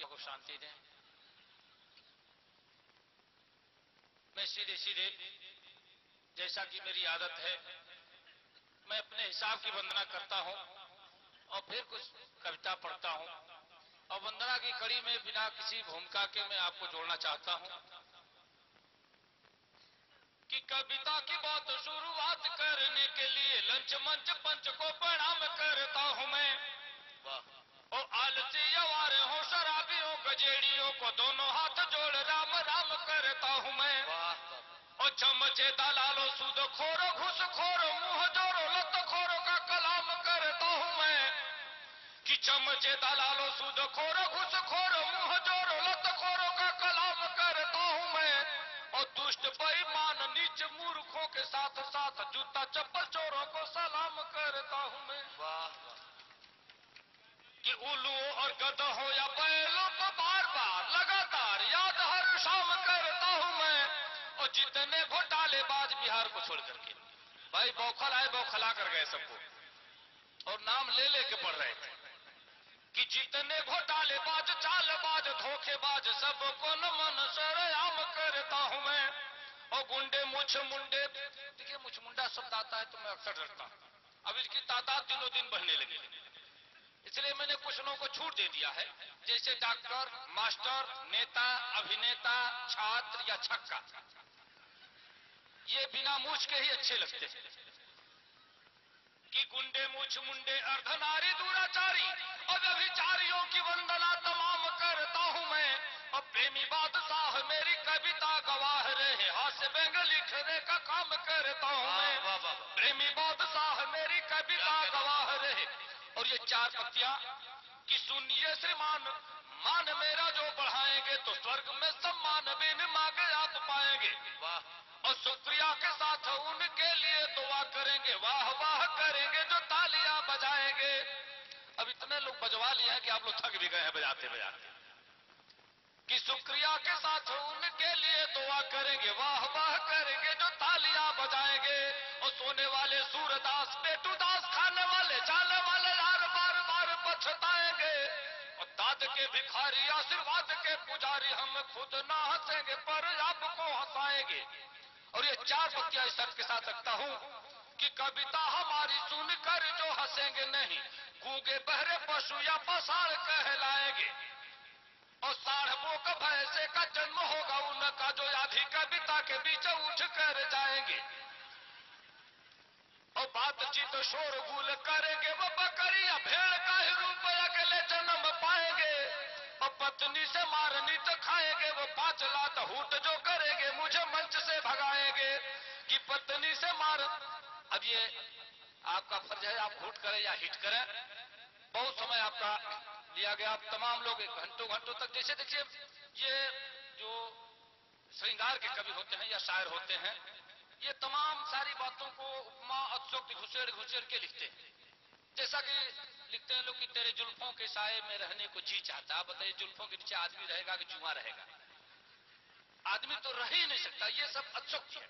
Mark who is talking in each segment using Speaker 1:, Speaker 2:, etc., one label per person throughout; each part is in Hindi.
Speaker 1: को शांति दें। मैं सीधे सीधे जैसा कि मेरी आदत है मैं अपने हिसाब की वंदना करता हूं और फिर कुछ कविता पढ़ता हूं और वंदना की कड़ी में बिना किसी भूमिका के मैं आपको जोड़ना चाहता हूं कि कविता की बात शुरुआत करने के लिए लंच मंच पंच को प्रणाम करता हूं मैं। ओ आलसी अवार हो शराबियों गजेड़ियों को दोनों हाथ जोड़ राम राम करता हूं मैं। ओ चमचे दलालो सूद खोरो घुस खोरो मुंह जोरो लत खोरो का कलाम करता हूं मैं कि चमचे दलालो सूद खोरो घुस खोरो मुंह जोरो लत खोरो का कलाम करता हूं मैं। और दुष्ट बेईमान नीच मूर्खों के साथ साथ जूता चप्पल चोरों को सलाम करता हूं मैं। कि उल्लुओं और गधों या बैलों को बार बार लगातार याद हर शाम करता हूं मैं। और जितने घोटालेबाज बिहार को छोड़ करके भाई बौखल आए बौखला कर गए सबको और नाम ले लेके पढ़ रहे थे कि जितने घोटालेबाज चालबाज धोखेबाज सबको नमन सरेआम करता हूं मैं। और गुंडे मुछ मुंडे, देखिए मुछ मुंडा शब्द आता है तो मैं अक्सर डरता हूं। अब इसकी तादाद दिनों दिन बढ़ने लगी इसलिए मैंने कुछ लोगों को छूट दे दिया है जैसे डॉक्टर मास्टर नेता अभिनेता छात्र या छक्का, ये बिना मूछ के ही अच्छे लगते हैं। कि गुंडे मूछ मुंडे अर्धनारी दुराचारी और व्यभिचारियों की वंदना तमाम करता हूं मैं। और प्रेमी बादशाह मेरी कविता गवाह रहे हास्य व्यंग लिखने का काम करता हूं मैं। प्रेमी बादशाह मेरी कविता गवाह रहे। और ये चार पत्तियां कि सुनिए श्रीमान मान मेरा जो बढ़ाएंगे तो स्वर्ग में सम्मान बिन मांगे आप पाएंगे। और शुक्रिया के साथ उनके लिए दुआ करेंगे वाह वाह करेंगे जो तालियां बजाएंगे। अब इतने लोग बजवा लिए हैं कि आप लोग थक भी गए हैं बजाते बजाते। कि शुक्रिया के साथ उनके लिए दुआ करेंगे वाह वाह करेंगे जो तालियां बजाएंगे। और सोने वाले सूरदास पेटू दास खाने वाले जाने वाले यार बार बार पछताएंगे। और दाद के भिखारी आशीर्वाद के पुजारी हम खुद ना हंसेंगे पर आपको हंसाएंगे। और ये चार पत्तियां इस शर्त के साथ रखता हूं कि कविता हमारी सुनकर जो हंसेंगे नहीं गूंगे बहरे पशु या पसाड़ कहलाएंगे। और साढ़वों का भैंसे का जन्म होगा उनका जो आधी कविता के बीच उठ कर जाएंगे। और बातचीत शोरगुल करेंगे वो बकरियां भेड़ का ही रूप अगले जन्म पाएंगे। और पत्नी से मारनी तो खाएंगे वो 5 लात हूट जो करेंगे मुझे मंच से भगाएंगे। कि पत्नी से मार, अब ये आपका फर्ज है आप हूट करें या हिट करें, बहुत समय आपका लिया गया। आप तमाम लोग घंटों घंटों तक जैसे देखिए ये जो श्रृंगार के कवि होते हैं या शायर होते हैं ये तमाम सारी बातों को उपमा अतिशोक्ति घुसेड़ घुसेड़ के लिखते हैं। जैसा कि लिखते हैं लोग कि तेरे जुल्फों के साए में रहने को जी चाहता। आप बताइए जुल्फों के नीचे आदमी रहेगा कि जुआ रहेगा? आदमी तो रह ही नहीं सकता। ये सब अतिशोक्ति है,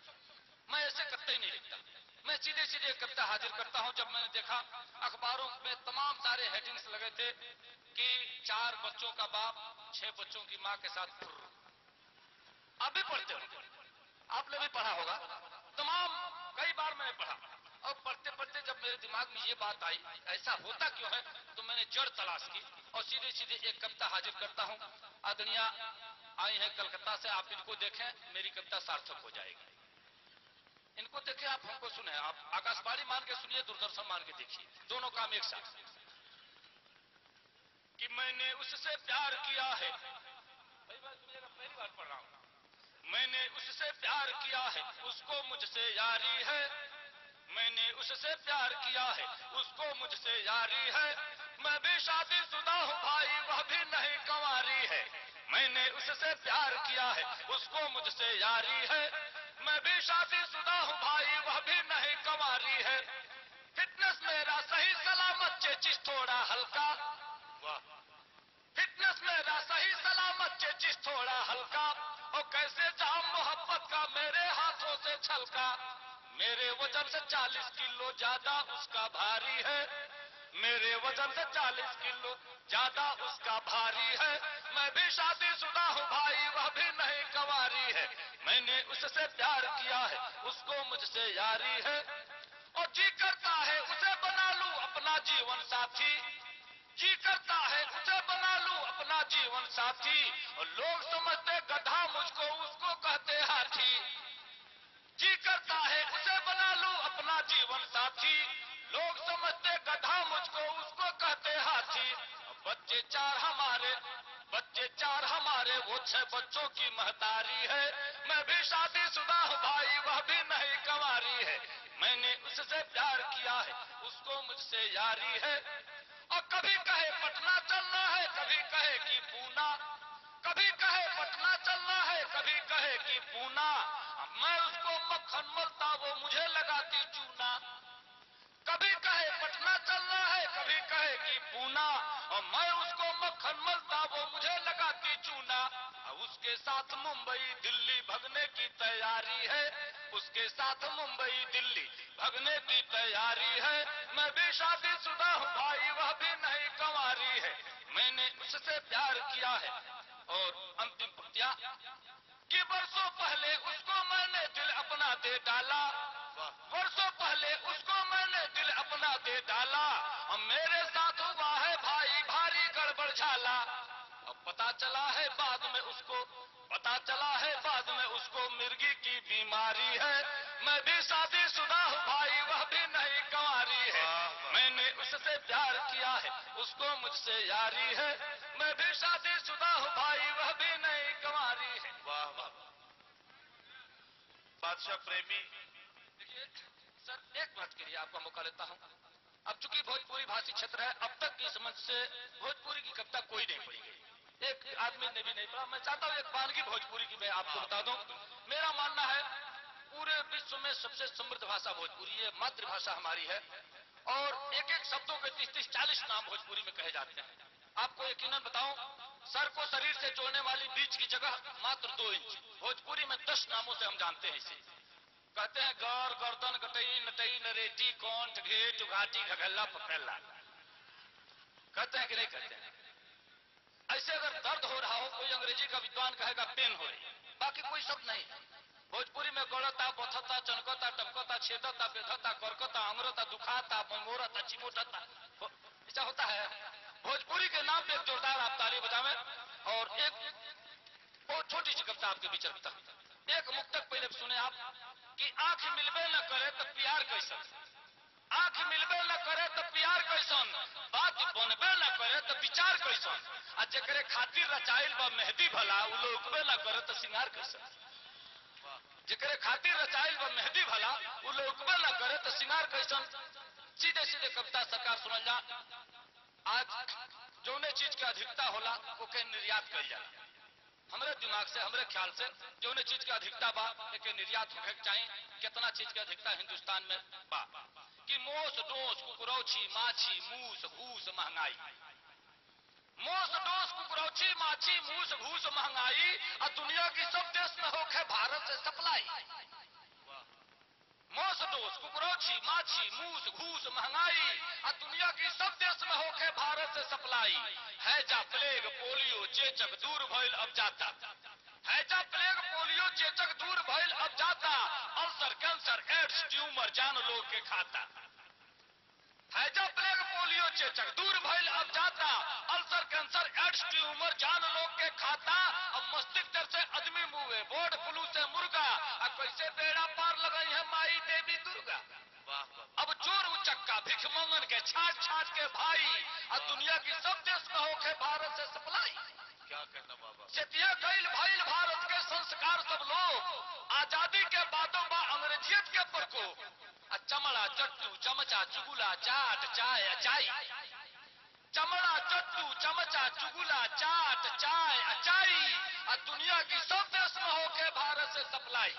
Speaker 1: मैं ऐसे कतई नहीं लिखता। मैं सीधे सीधे कविता हाजिर करता हूं। जब मैंने देखा अखबारों में तमाम सारे हेडिंग्स लगे थे कि 4 बच्चों का बाप 6 बच्चों की मां के साथ आप भी पढ़ते हो, आपने भी पढ़ा होगा, तमाम कई बार मैंने पढ़ा। और पढ़ते पढ़ते जब मेरे दिमाग में ये बात आई ऐसा होता क्यों है तो मैंने जड़ तलाश की और सीधे सीधे एक कविता हाजिर करता हूं। आदरणीय आई है कलकत्ता से, आप इनको देखें मेरी कविता सार्थक हो जाएगी। इनको देखें आप हमको सुने, आप आकाशवाणी मान के सुनिए दूरदर्शन मान के देखिए, दोनों काम एक साथ। कि मैंने उससे प्यार किया है, पहली बार पढ़ रहा हूं। मैंने उससे प्यार किया है उसको मुझसे यारी है। मैंने उससे प्यार किया है उसको मुझसे यारी है। मैं भी शादीशुदा हूं भाई वह भी नहीं कंवारी है। मैंने उससे प्यार किया है उसको मुझसे यारी है। मैं भी शादीशुदा हूं भाई वह भी नहीं कंवारी है। फिटनेस मेरा सही सलामत चेचिस थोड़ा हल्का। फिटनेस मेरा सही सलामत चेचिस थोड़ा हल्का। और कैसे जाम मोहब्बत का मेरे हाथों से छलका। मेरे वजन से 40 किलो ज्यादा उसका भारी है। मेरे वजन से 40 किलो ज्यादा उसका भारी है। मैं भी शादीशुदा हूँ भाई, वह भी नहीं कंवारी है। मैंने उससे प्यार किया है, उसको मुझसे यारी है। और जी करता है उसे बना लूं अपना जीवन साथी, जी करता है उसे बना लूं अपना जीवन साथी। और लोग समझते गधा मुझको, उसको कहते हाथी। जी करता है उसे बना लूं अपना जीवन साथी, लोग समझते गधा मुझको, उसको कहते हाथी। बच्चे चार हमारे, वो 6 बच्चों की महतारी है। मैं भी शादीशुदा हूँ भाई, वह भी नहीं कंवारी है। मैंने उससे प्यार किया है, उसको मुझसे यारी है। और कभी कहे पटना चलना है, कभी कहे कि पूना, कभी कहे पटना चलना है, कभी कहे कि पूना। मैं उसको मक्खन मलता, वो मुझे लगाती चूना। कभी कहे पटना चलना है, कभी कहे कि पूना। और मैं उसको मक्खन मलता, वो मुझे लगाती चूना। उसके साथ मुंबई दिल्ली भगने की तैयारी है, उसके साथ मुंबई दिल्ली भगने की तैयारी है। मैं भी शादीशुदा हूँ भाई, वह भी नहीं कंवारी है। मैंने उससे प्यार किया है। और अंतिम पंक्तियां कि वर्षों पहले उसको मैंने दिल अपना दे डाला, वर्षों पहले उसको मैंने दिल अपना दे डाला। और मेरे साथ हुआ है भाई भारी गड़बड़ झाला। अब पता चला है बाद में उसको, पता चला है बाद में उसको मिर्गी की बीमारी है। मैं भी शादीशुदा हूँ भाई, वह भी नहीं कंवारी है। मैंने उससे प्यार किया है, उसको मुझसे यारी है। मैं भी शादीशुदा हूँ भाई, वह भी नहीं कंवारी है।
Speaker 2: वाह वाह बादशाह प्रेमी।
Speaker 1: देखिए सर, एक मिनट के लिए आपका मौका लेता हूँ। अब चूंकि भोजपुरी भाषी क्षेत्र है, अब तक की समझ से भोजपुरी की कविता कोई नहीं पढ़ी गई, एक आदमी ने भी नहीं पढ़ा। मैं चाहता हूँ एक वानगी भोजपुरी की मैं आपको बता दूं। मेरा मानना है पूरे विश्व में सबसे समृद्ध भाषा भोजपुरी है, मातृभाषा हमारी है। और एक एक शब्दों के 30-40 नाम भोजपुरी में कहे जाते हैं। आपको यकीनन बताऊं, सर को शरीर से जोड़ने वाली बीच की जगह मात्र 2 इंच, भोजपुरी में 10 नामों से हम जानते हैं इसे। कहते हैं गौर, गर्दन, गटई, नटई, नरेटी, कौंठ, घेट, घाटी, घगल्ला, पकड़ला। कहते हैं कि नहीं कहते हैं? ऐसे अगर दर्द हो रहा हो, कोई अंग्रेजी का विद्वान कहेगा पेन हो रही, बाकी कोई शब्द नहीं। भोजपुरी में गौड़ता, बथता, चनकता, टपकता, छेदता, बेधता, करकता, अंगरता, दुखाता, मोरता, चिमोटता, ऐसा होता है। भोजपुरी के नाम पे एक जोरदार आप ताली बजावें। और एक बहुत छोटी सी कविता आपके बीच रखता हूं। एक मुक्तक पहले सुने आप कि आंख मिलबे न करे तो प्यार कैसन, आंख मिलबे न करे तो प्यार कैसन, बात बनबे न करे तो विचार कैसन। आ जेकरे खातिर रचाइल बा मेहंदी भला, उ लोकबे न करे तो सिंगार कैसन। जेकरे खातिर रचाइल बा मेहंदी भला, उ लोकबे न करे तो सिंगार कैसन। सीधे सीधे कविता सरकार सुनल जा। आज जौने चीज के अधिकता होला ओके निर्यात कइल जाला। हमरे दिमाग से, हमरे ख्याल से जौने चीज के अधिकता बा एके निर्यात होके चाहिए। कितना चीज के अधिकता हिंदुस्तान में बा कि मोस डोस कुकुरौची माछी मूस घूस महंगाई, मोस डोस कुकुरौची माछी मूस घूस महंगाई। और दुनिया की सब देश में होके भारत से सप्लाई। मोस डोस कुकुरौची माछी मूस घूस महंगाई, और दुनिया की सब देश में होके भारत से सप्लाई। हैजा प्लेग पोलियो चेचक दूर भइल अब जाता, हैजा प्लेग पोलियो चेचक दूर भइल अब जाता। अल्सर कैंसर एड्स ट्यूमर जान लोग के खाता, हैजा प्लेग पोलियो चेचक दूर भइल अब जाता। अल्सर कैंसर एड्स ट्यूमर जान लोग के खाता। अब मस्तिष्क दर से आदमी मुए, बर्ड फ्लू से मुर्गा। अब कैसे बेड़ा पार लगाई है माई देवी दुर्गा। अब चोर उचक्का भिख मंगन के छाट छाट के भाई, और दुनिया की सब देश में होके भारत से सप्लाई।
Speaker 2: क्या कहना बाबा।
Speaker 1: सेतिया गईल भइल भारत के संस्कार सब लोग, आजादी के बातों बा अंग्रेजियत के प्रकोप। चमड़ा चट्टू चमचा चुगुला चाट चाय अचाई, चमड़ा चट्टू चमचा चुगुला चाट चाय अचाई। और दुनिया की सब देश में होके भारत से सप्लाई।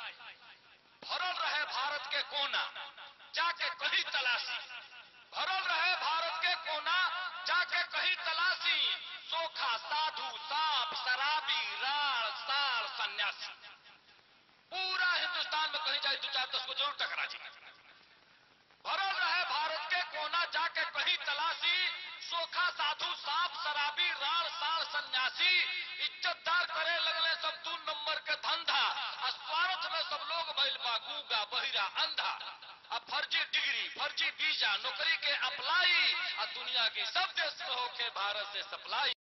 Speaker 1: भरल रहे भारत के कोना जाके कहीं तलाशी, भरल रहे भारत के कोना जाके कहीं तलाशी। सोखा साधु सांप शराबी राण सार सन्यासी, पूरा हिंदुस्तान में कहीं जाए 2-4-10 को जरूर टकरा जी। भरल रहे भारत के कोना जाके कहीं तलाशी। सोखा साधु सांप शराबी राण सार सन्यासी। गूंगा बहिरा अंधा, अब फर्जी डिग्री फर्जी वीजा नौकरी के अप्लाई, और दुनिया की सब देश में होके भारत से सप्लाई।